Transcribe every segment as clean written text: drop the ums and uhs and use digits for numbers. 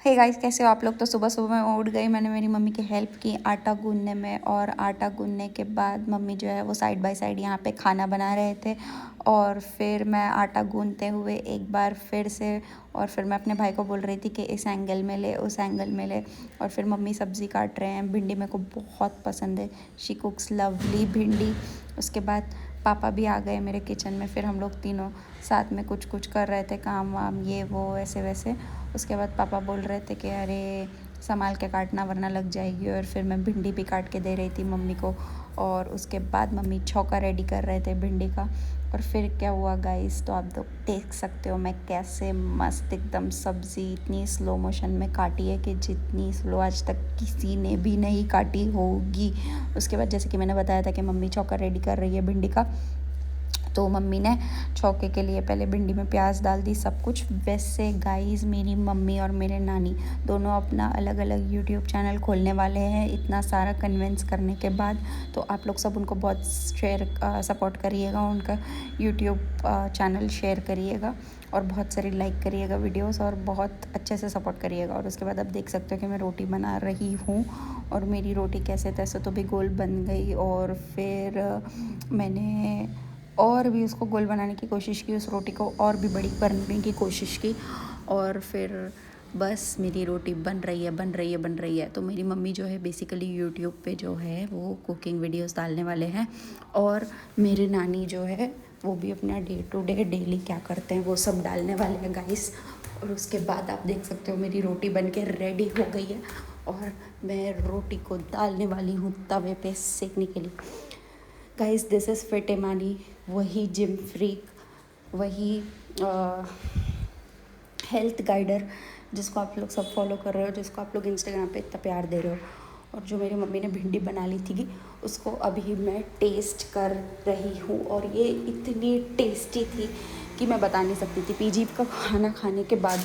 Hey guys, कैसे हो आप लोग। तो सुबह सुबह मैं उठ गई, मैंने मेरी मम्मी की हेल्प की आटा गूंदने में। और आटा गूंदने के बाद मम्मी जो है वो साइड बाय साइड यहाँ पे खाना बना रहे थे। और फिर मैं आटा गूंदते हुए एक बार फिर से, और फिर मैं अपने भाई को बोल रही थी कि इस एंगल में ले, उस एंगल में ले। और फिर मम्मी सब्ज़ी काट रहे हैं। भिंडी मेरे को बहुत पसंद है, शी कुक्स लवली भिंडी। उसके बाद पापा भी आ गए मेरे किचन में। फिर हम लोग तीनों साथ में कुछ कुछ कर रहे थे, काम वाम ये वो ऐसे वैसे। उसके बाद पापा बोल रहे थे कि अरे संभाल के काटना वरना लग जाएगी। और फिर मैं भिंडी भी काट के दे रही थी मम्मी को। और उसके बाद मम्मी छौका रेडी कर रहे थे भिंडी का। और फिर क्या हुआ गाइस, तो आप लोग देख सकते हो मैं कैसे मस्त एकदम सब्ज़ी इतनी स्लो मोशन में काटी है कि जितनी स्लो आज तक किसी ने भी नहीं काटी होगी। उसके बाद जैसे कि मैंने बताया था कि मम्मी छौका रेडी कर रही है भिंडी का, तो मम्मी ने छौके के लिए पहले भिंडी में प्याज डाल दी, सब कुछ। वैसे गाइस मेरी मम्मी और मेरे नानी दोनों अपना अलग अलग यूट्यूब चैनल खोलने वाले हैं इतना सारा कन्विंस करने के बाद। तो आप लोग सब उनको बहुत सपोर्ट करिएगा, उनका यूट्यूब चैनल शेयर करिएगा और बहुत सारी लाइक करिएगा वीडियोस, और बहुत अच्छे से सपोर्ट करिएगा। और उसके बाद आप देख सकते हो कि मैं रोटी बना रही हूँ, और मेरी रोटी कैसे तैसे तो भी गोल बन गई। और फिर मैंने और भी उसको गोल बनाने की कोशिश की, उस रोटी को और भी बड़ी करने की कोशिश की। और फिर बस मेरी रोटी बन रही है, बन रही है, बन रही है। तो मेरी मम्मी जो है बेसिकली यूट्यूब पे जो है वो कुकिंग वीडियोस डालने वाले हैं। और मेरे नानी जो है वो भी अपना डे टू डे डेली क्या करते हैं वो सब डालने वाले हैं गाइस। और उसके बाद आप देख सकते हो मेरी रोटी बन के रेडी हो गई है, और मैं रोटी को डालने वाली हूँ तवे पे सेकने के लिए। गाइस दिस इज़ फिट इमानी, वही जिम फ्रीक, वही हेल्थ गाइडर जिसको आप लोग सब फॉलो कर रहे हो, जिसको आप लोग इंस्टाग्राम पे इतना प्यार दे रहे हो। और जो मेरी मम्मी ने भिंडी बना ली थी उसको अभी मैं टेस्ट कर रही हूँ, और ये इतनी टेस्टी थी कि मैं बता नहीं सकती थी। पीजी का खाना खाने के बाद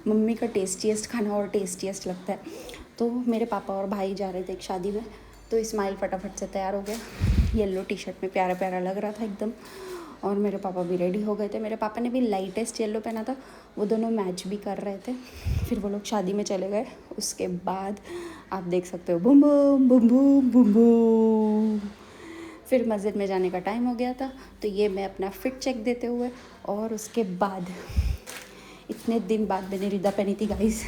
मम्मी का टेस्टीएस्ट खाना और टेस्टीएस्ट लगता है। तो मेरे पापा और भाई जा रहे थे एक शादी में, तो इस्माइल फटाफट से तैयार हो गया, येलो टी शर्ट में प्यारा प्यारा लग रहा था एकदम। और मेरे पापा भी रेडी हो गए थे, मेरे पापा ने भी लाइटेस्ट येलो पहना था, वो दोनों मैच भी कर रहे थे। फिर वो लोग शादी में चले गए। उसके बाद आप देख सकते हो boom boom boom boom boom boom. फिर मस्जिद में जाने का टाइम हो गया था, तो ये मैं अपना फिट चेक देते हुए, और उसके बाद इतने दिन बाद मैंने रिदा पहनी थी गाइस।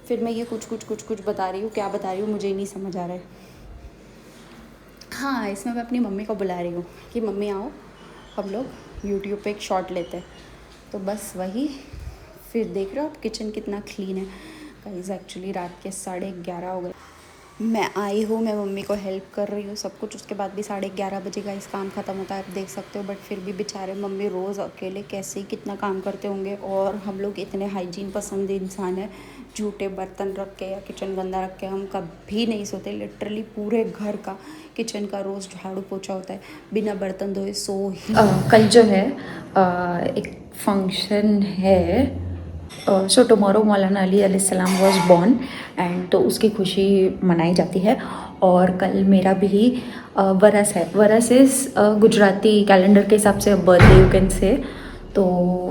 फिर मैं ये कुछ बता रही हूँ, क्या बता रही हूँ मुझे ही नहीं समझ आ रहा है। हाँ, इसमें मैं अपनी मम्मी को बुला रही हूँ कि मम्मी आओ हम लोग यूट्यूब पे एक शॉट लेते हैं। तो बस वही। फिर देख रहे हो आप किचन कितना क्लीन है गाइस। एक्चुअली रात के 11:30 हो गए, मैं आई हूँ, मैं मम्मी को हेल्प कर रही हूँ सब कुछ। उसके बाद भी 11:30 बजे का इस काम ख़त्म होता है, आप देख सकते हो। बट फिर भी बेचारे मम्मी रोज़ अकेले कैसे ही कितना काम करते होंगे। और हम लोग इतने हाइजीन पसंद इंसान है, झूठे बर्तन रख के या किचन गंदा रख के हम कभी नहीं सोते। लिटरली पूरे घर का किचन का रोज़ झाड़ू पोछा होता है, बिना बर्तन धोए सो ही। कल जो है एक फंक्शन है, सो टुमारो मौलाना अली अलैहिस्सलाम वॉज बॉर्न, एंड तो उसकी खुशी मनाई जाती है। और कल मेरा भी वरस है। वरस इज़ गुजराती कैलेंडर के हिसाब से बर्थडे यू कैन से। तो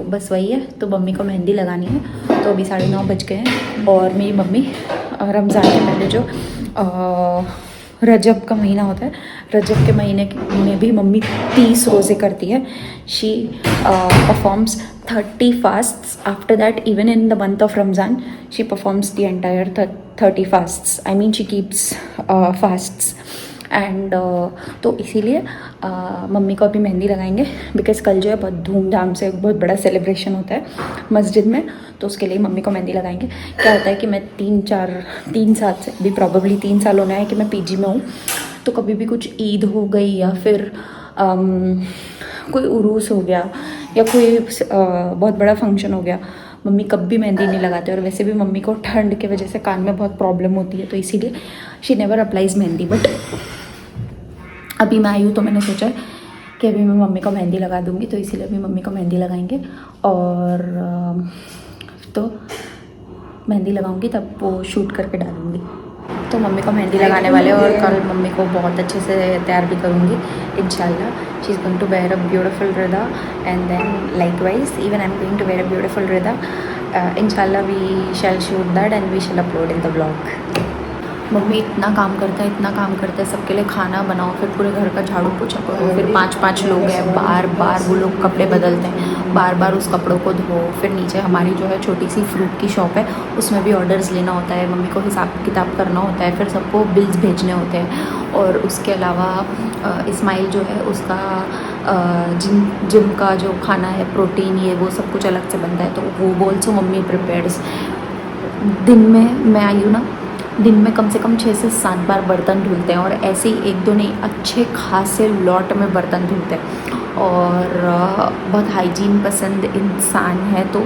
बस वही है। तो मम्मी को मेहंदी लगानी है। तो अभी 9:30 बज गए हैं, और मेरी मम्मी रमज़ान के पहले जो रजब का महीना होता है, रजब के महीने में भी मम्मी 30 रोज़े करती है। She performs 30 fasts. After that, even in the month of Ramzan, she performs the entire 30 fasts. I mean, she keeps fasts. And तो इसीलिए मम्मी को अभी मेहंदी लगाएंगे, बिकॉज़ कल जो है बहुत धूमधाम से बहुत बड़ा सेलिब्रेशन होता है मस्जिद में। तो उसके लिए मम्मी को मेहंदी लगाएंगे। क्या होता है कि मैं 3 साल से, अभी प्रॉबेबली 3 साल होना है कि मैं पीजी में हूँ। तो कभी भी कुछ ईद हो गई या फिर कोई उरूस हो गया या कोई बहुत बड़ा फंक्शन हो गया, मम्मी कभी मेहंदी नहीं लगाते। और वैसे भी मम्मी को ठंड के वजह से कान में बहुत प्रॉब्लम होती है, तो इसीलिए she never applies mehndi. But अभी मैं आई हूँ तो मैंने सोचा कि अभी मैं मम्मी को मेहंदी लगा दूँगी, तो इसीलिए अभी मम्मी को मेहंदी लगाएंगे। और तो मेहंदी लगाऊंगी तब वो शूट करके डालूँगी। तो मम्मी को मेहंदी लगाने वाले, और कल मम्मी को बहुत अच्छे से तैयार भी करूँगी इंशाल्लाह। She is going to wear a beautiful रिदा, and then likewise even I am going to wear a beautiful रिदा। इंशाल्लाह we shall shoot that and we shall upload in the blog. Mummy इतना काम करता है सबके लिए खाना बनाओ, फिर पूरे घर का झाड़ू पोछा करो, फिर 5 लोग हैं, बार बार वो लोग कपड़े बदलते हैं, बार बार उस कपड़ों को धो। फिर नीचे हमारी जो है छोटी सी फ्रूट की शॉप है, उसमें भी ऑर्डर्स लेना होता है, मम्मी को हिसाब किताब करना होता है, फिर सबको बिल्स भेजने होते हैं। और उसके अलावा इस्माइल जो है उसका जिम का जो खाना है, प्रोटीन ये वो सब कुछ अलग से बनता है, तो वो ऑल्सो मम्मी प्रिपेयर्स। दिन में मैं आई हूँ ना, दिन में कम से कम 6 से 7 बार बर्तन धुलते हैं, और ऐसे ही 1-2 नहीं, अच्छे खासे लॉट में बर्तन धुलते हैं। और बहुत हाइजीन पसंद इंसान है, तो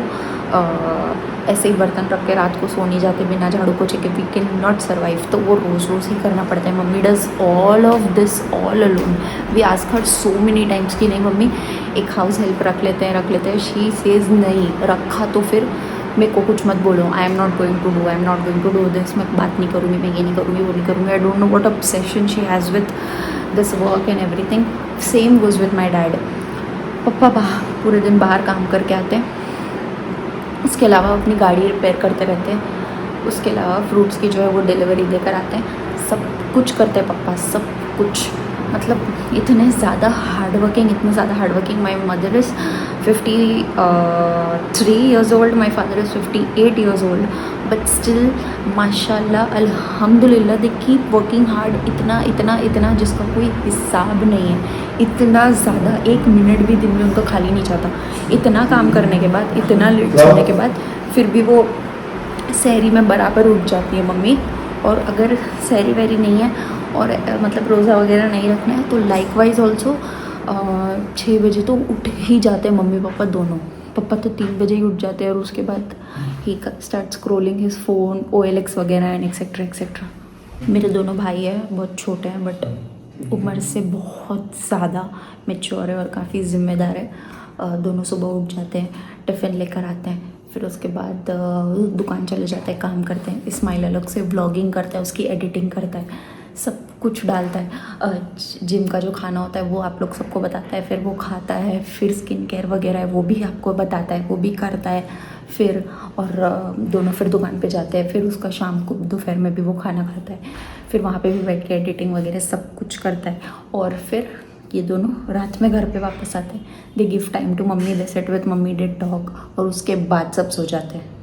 ऐसे ही बर्तन रख के रात को सो नहीं जाते बिना झाड़ू पोछे के, वी कैन नॉट सर्वाइव, तो वो रोज़ रोज़ ही करना पड़ता है। Mummy does all of this all alone. We ask her so many times कि नहीं मम्मी एक हाउस हेल्प रख लेते हैं। शी सेज नहीं, रखा तो फिर मेरे को कुछ मत बोलो, I am not going to do this, मैं बात नहीं करूँगी, मैं ये नहीं करूँगी, वो नहीं करूँगी। I don't know what obsession she has with this work and everything. Same goes with my dad. पप्पा पूरे दिन बाहर काम करके आते हैं, उसके अलावा अपनी गाड़ी रिपेयर करते रहते हैं, उसके अलावा फ्रूट्स की जो है वो डिलीवरी देकर आते हैं, सब कुछ करते हैं पप्पा, सब कुछ। मतलब इतने ज़्यादा hard working. My mother is 53 years old, my father is 58 years old, but still माशाल्लाह अल्हम्दुलिल्लाह दे कीप वर्किंग हार्ड। इतना जिसका कोई हिसाब नहीं है, इतना ज़्यादा, 1 मिनट भी दिन में उनको खाली नहीं जाता। इतना काम करने के बाद, इतना लेट सोने के बाद, फिर भी वो सहरी में बराबर उठ जाती है मम्मी। और अगर सहरी वहरी नहीं है और मतलब रोज़ा वगैरह नहीं रखना है, तो लाइकवाइज ऑल्सो 6 बजे तो उठ ही जाते हैं मम्मी पापा दोनों। पापा तो 3 बजे ही उठ जाते हैं, और उसके बाद ही start scrolling his phone, OLX वगैरह एंड एक्सेट्रा। मेरे दोनों भाई हैं, बहुत छोटे हैं, बट उम्र से बहुत ज़्यादा मैच्योर है और काफ़ी ज़िम्मेदार है। दोनों सुबह उठ जाते हैं, टिफ़िन लेकर आते हैं, फिर उसके बाद दुकान चले जाते हैं, काम करते हैं। इस्माइल अलग से व्लॉगिंग करता है, उसकी एडिटिंग करता है, सब कुछ डालता है। जिम का जो खाना होता है वो आप लोग सबको बताता है, फिर वो खाता है। फिर स्किन केयर वगैरह है वो भी आपको बताता है, वो भी करता है। फिर और दोनों फिर दुकान पे जाते हैं, फिर उसका शाम को दोपहर में भी वो खाना खाता है, फिर वहाँ पे भी बैठ के एडिटिंग वगैरह सब कुछ करता है। और फिर ये दोनों रात में घर पे वापस आते हैं, they give time to mummy, they sat with mummy, they talk, और उसके बाद सब सो जाते हैं।